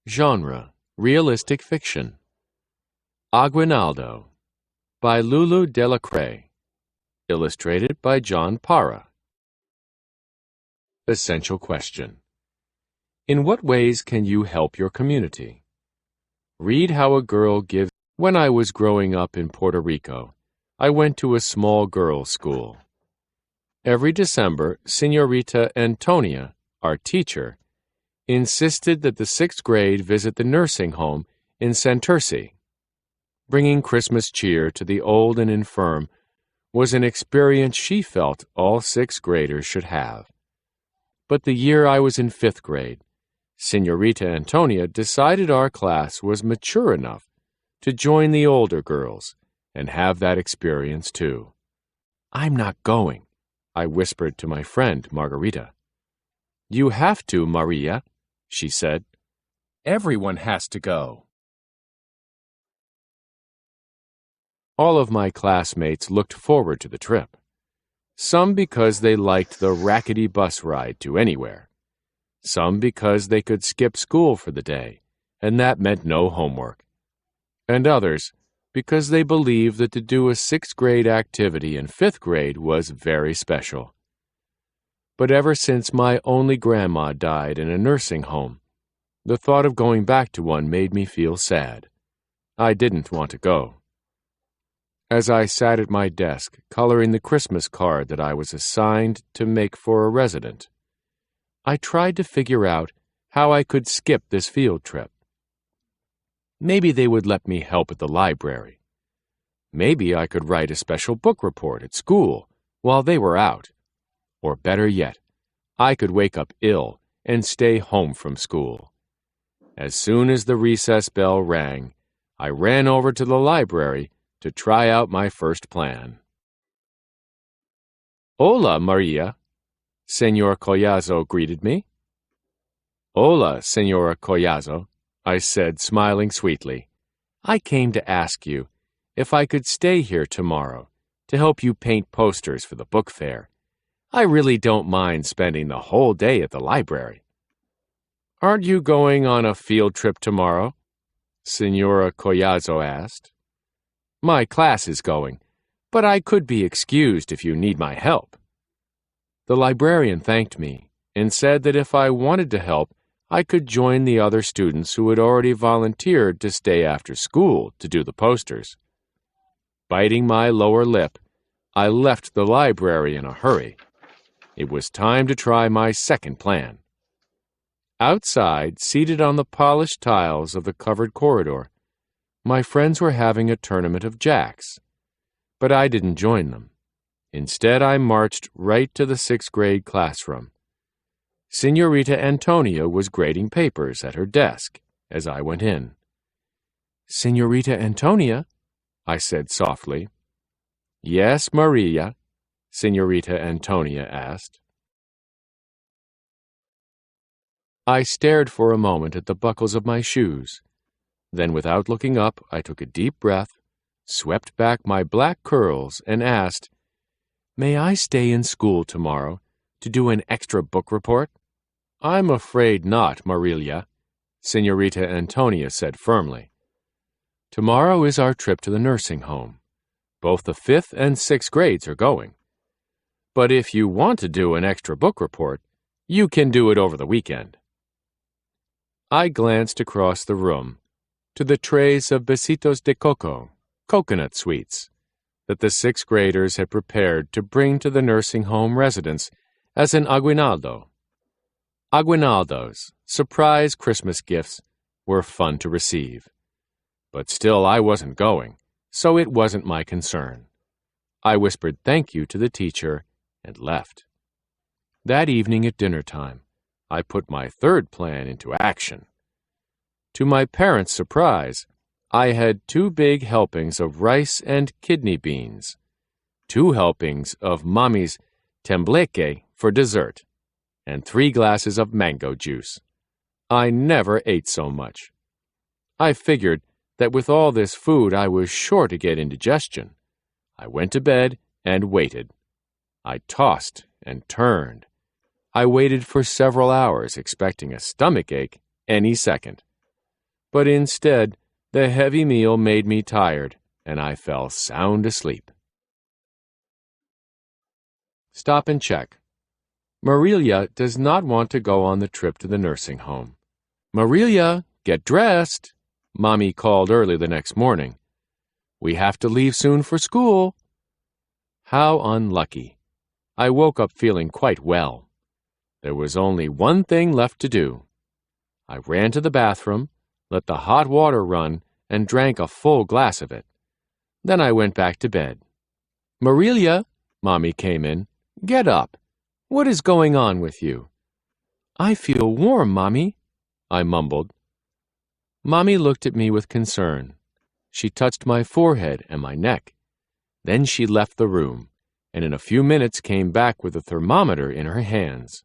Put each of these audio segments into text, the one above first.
Genre: realistic fiction. Aguinaldo by Lulu Delacré. Illustrated by John Parra. Essential question: in what ways can you help your community? Read how a girl gives. When I was growing up in Puerto Rico, I went to a small girls' school. Every December, Señorita Antonia, our teacher, insisted that the 6th grade visit the nursing home in Santurce. Bringing Christmas cheer to the old and infirm was an experience she felt all 6th graders should have. But the year I was in 5th grade, Señorita Antonia decided our class was mature enough to join the older girls and have that experience too. "I'm not going," I whispered to my friend Margarita. "You have to, Maria," she said. "Everyone has to go." All of my classmates looked forward to the trip. Some because they liked the rackety bus ride to anywhere. Some because they could skip school for the day, and that meant no homework. And others because they believed that to do a 6th grade activity in 5th grade was very special. But ever since my only grandma died in a nursing home, the thought of going back to one made me feel sad. I didn't want to go. As I sat at my desk coloring the Christmas card that I was assigned to make for a resident, I tried to figure out how I could skip this field trip. Maybe they would let me help at the library. Maybe I could write a special book report at school while they were out. Or better yet, I could wake up ill and stay home from school. As soon as the recess bell rang, I ran over to the library to try out my first plan. "Hola, Maria," Señor Collazo greeted me. "Hola, Señora Collazo," I said, smiling sweetly. "I came to ask you if I could stay here tomorrow to help you paint posters for the book fair. I really don't mind spending the whole day at the library." "Aren't you going on a field trip tomorrow?" Señora Collazo asked. "My class is going, but I could be excused if you need my help." The librarian thanked me and said that if I wanted to help, I could join the other students who had already volunteered to stay after school to do the posters. Biting my lower lip, I left the library in a hurry. It was time to try my second plan. Outside, seated on the polished tiles of the covered corridor, my friends were having a tournament of jacks. But I didn't join them. Instead, I marched right to the 6th grade classroom. Señorita Antonia was grading papers at her desk as I went in. "Señorita Antonia?" I said softly. "Yes, Maria?" Señorita Antonia asked. I stared for a moment at the buckles of my shoes. Then, without looking up, I took a deep breath, swept back my black curls, and asked, "May I stay in school tomorrow to do an extra book report?" "I'm afraid not, Marilia," Señorita Antonia said firmly. "Tomorrow is our trip to the nursing home. Both the 5th and 6th grades are going. But if you want to do an extra book report, you can do it over the weekend." I glanced across the room to the trays of besitos de coco, coconut sweets, that the 6th graders had prepared to bring to the nursing home residents as an aguinaldo. Aguinaldos, surprise Christmas gifts, were fun to receive. But still I wasn't going, so it wasn't my concern. I whispered thank you to the teacher and left. That evening at dinner time, I put my third plan into action. To my parents' surprise, I had 2 big helpings of rice and kidney beans, 2 helpings of Mommy's tembleque for dessert, and 3 glasses of mango juice. I never ate so much. I figured that with all this food I was sure to get indigestion. I went to bed and waited. I tossed and turned. I waited for several hours, expecting a stomachache any second. but instead the heavy meal made me tired, and I fell sound asleep. Stop and check. Marilia does not want to go on the trip to the nursing home. Marilia, get dressed, Mommy called early the next morning. We have to leave soon for school. How unlucky. I woke up feeling quite well. There was only one thing left to do. I ran to the bathroom, let the hot water run, and drank a full glass of it. Then I went back to bed. Marilia, Mommy came in. Get up. What is going on with you? I feel warm, Mommy, I mumbled. Mommy looked at me with concern. She touched my forehead and my neck. Then she left the room, and in a few minutes came back with a thermometer in her hands.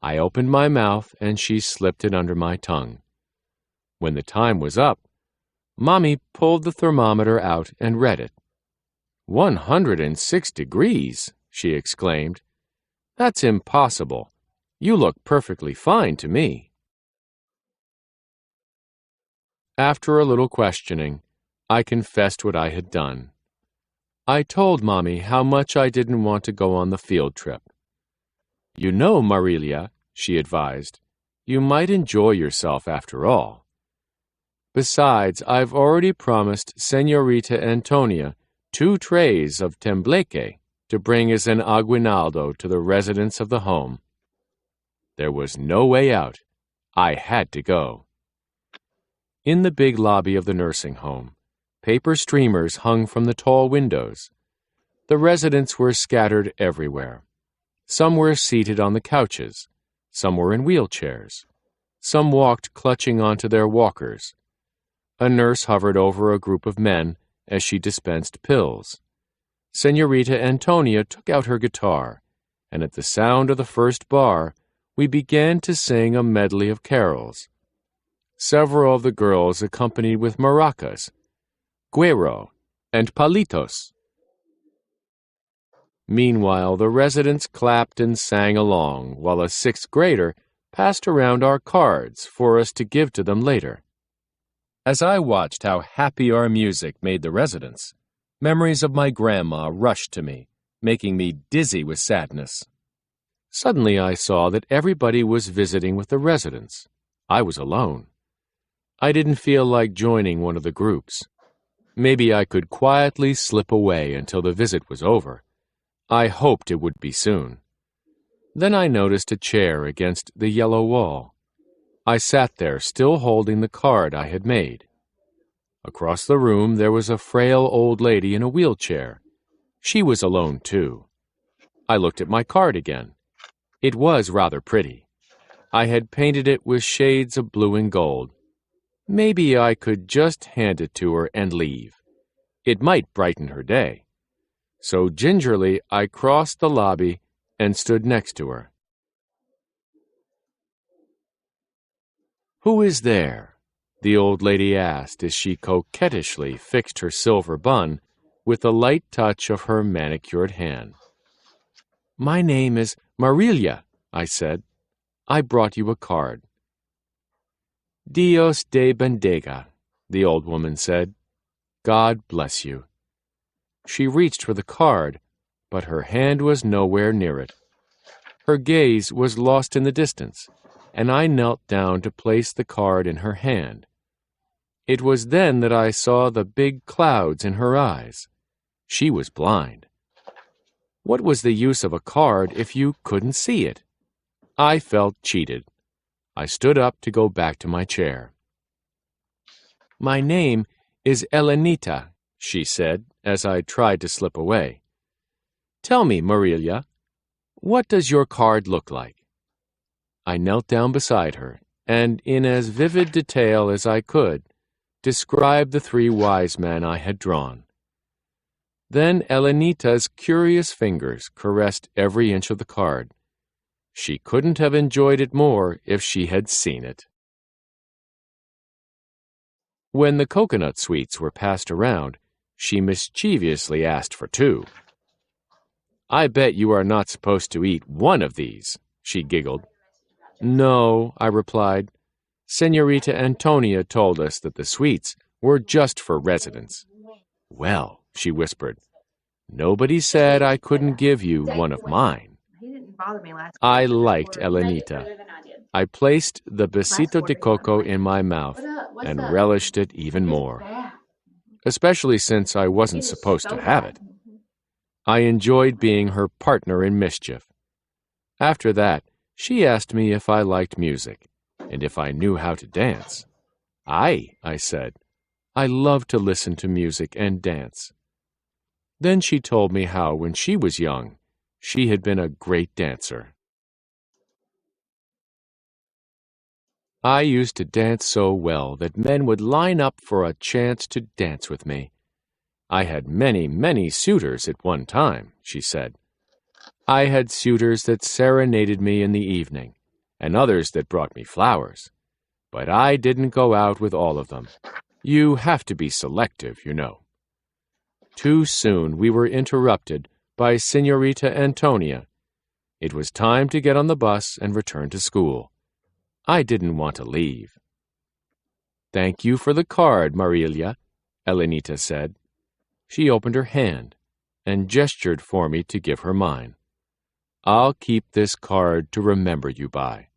I opened my mouth, and she slipped it under my tongue. When the time was up, Mommy pulled the thermometer out and read it. 106 degrees, she exclaimed. That's impossible. You look perfectly fine to me. After a little questioning, I confessed what I had done. I told Mommy how much I didn't want to go on the field trip. You know, Marilia, she advised, you might enjoy yourself after all. Besides, I've already promised Señorita Antonia 2 trays of tembleque to bring as an Aguinaldo to the residents of the home. There was no way out. I had to go. In the big lobby of the nursing home, paper streamers hung from the tall windows. The residents were scattered everywhere. Some were seated on the couches. Some were in wheelchairs. Some walked clutching onto their walkers. A nurse hovered over a group of men as she dispensed pills. Señorita Antonia took out her guitar, and at the sound of the first bar, we began to sing a medley of carols. Several of the girls accompanied with maracas, güero, and palitos. Meanwhile, the residents clapped and sang along, while a 6th grader passed around our cards for us to give to them later. As I watched how happy our music made the residents, memories of my grandma rushed to me, making me dizzy with sadness. Suddenly I saw that everybody was visiting with the residents. I was alone. I didn't feel like joining one of the groups. Maybe I could quietly slip away until the visit was over. I hoped it would be soon. Then I noticed a chair against the yellow wall. I sat there, still holding the card I had made. Across the room there was a frail old lady in a wheelchair. She was alone, too. I looked at my card again. It was rather pretty. I had painted it with shades of blue and gold. Maybe I could just hand it to her and leave. It might brighten her day. So gingerly I crossed the lobby and stood next to her. "Who is there?" the old lady asked as she coquettishly fixed her silver bun with a light touch of her manicured hand. "My name is Marilia," I said. "I brought you a card." "Dios te bendiga," the old woman said. "God bless you." She reached for the card, but her hand was nowhere near it. Her gaze was lost in the distance, and I knelt down to place the card in her hand. It was then that I saw the big clouds in her eyes. She was blind. What was the use of a card if you couldn't see it? I felt cheated. I stood up to go back to my chair. "My name is Elenita," she said, as I tried to slip away. "Tell me, Marilia, what does your card look like?" I knelt down beside her, and in as vivid detail as I could, described the 3 wise men I had drawn. Then Elenita's curious fingers caressed every inch of the card. She couldn't have enjoyed it more if she had seen it. When the coconut sweets were passed around, she mischievously asked for 2. "I bet you are not supposed to eat 1 of these," she giggled. "No," I replied. Senorita Antonia told us that the suites were just for residents. Well, she whispered, nobody said I couldn't give you one of mine. I liked Elenita. I placed the besito de coco in my mouth and relished it even more, especially since I wasn't supposed to have it. I enjoyed being her partner in mischief. After that, she asked me if I liked music and if I knew how to dance. I said. I love to listen to music and dance. Then she told me how, when she was young, she had been a great dancer. I used to dance so well that men would line up for a chance to dance with me. I had many, many suitors at one time, she said. I had suitors that serenaded me in the evening, and others that brought me flowers. But I didn't go out with all of them. You have to be selective, you know. Too soon we were interrupted by Senorita Antonia. It was time to get on the bus and return to school. I didn't want to leave. Thank you for the card, Marilia, Elenita said. She opened her hand and gestured for me to give her mine. I'll keep this card to remember you by.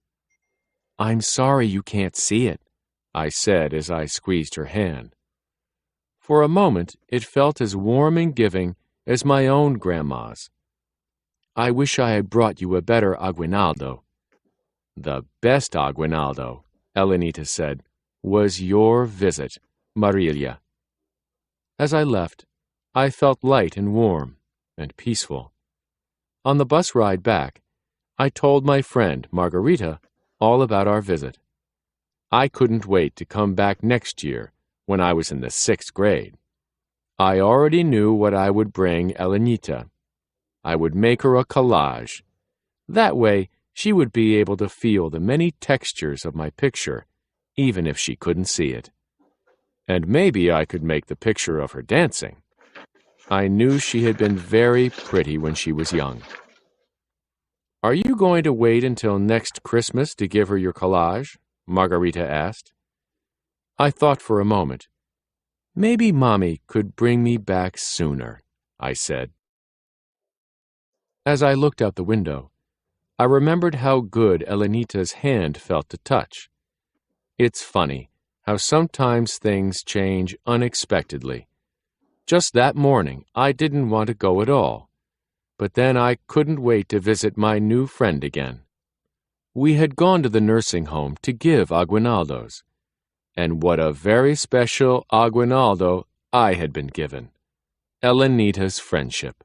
I'm sorry you can't see it, I said as I squeezed her hand. For a moment, it felt as warm and giving as my own grandma's. I wish I had brought you a better Aguinaldo. The best Aguinaldo, Elenita said, was your visit, Marilia. As I left, I felt light and warm and peaceful. On the bus ride back, I told my friend, Margarita, all about our visit. I couldn't wait to come back next year when I was in the 6th grade. I already knew what I would bring Elenita. I would make her a collage. That way, she would be able to feel the many textures of my picture, even if she couldn't see it. And maybe I could make the picture of her dancing. I knew she had been very pretty when she was young. Are you going to wait until next Christmas to give her your collage? Margarita asked. I thought for a moment. Maybe Mommy could bring me back sooner, I said. As I looked out the window, I remembered how good Elenita's hand felt to touch. It's funny how sometimes things change unexpectedly. Just that morning, I didn't want to go at all, but then I couldn't wait to visit my new friend again. We had gone to the nursing home to give Aguinaldos, and what a very special Aguinaldo I had been given, Elenita's friendship.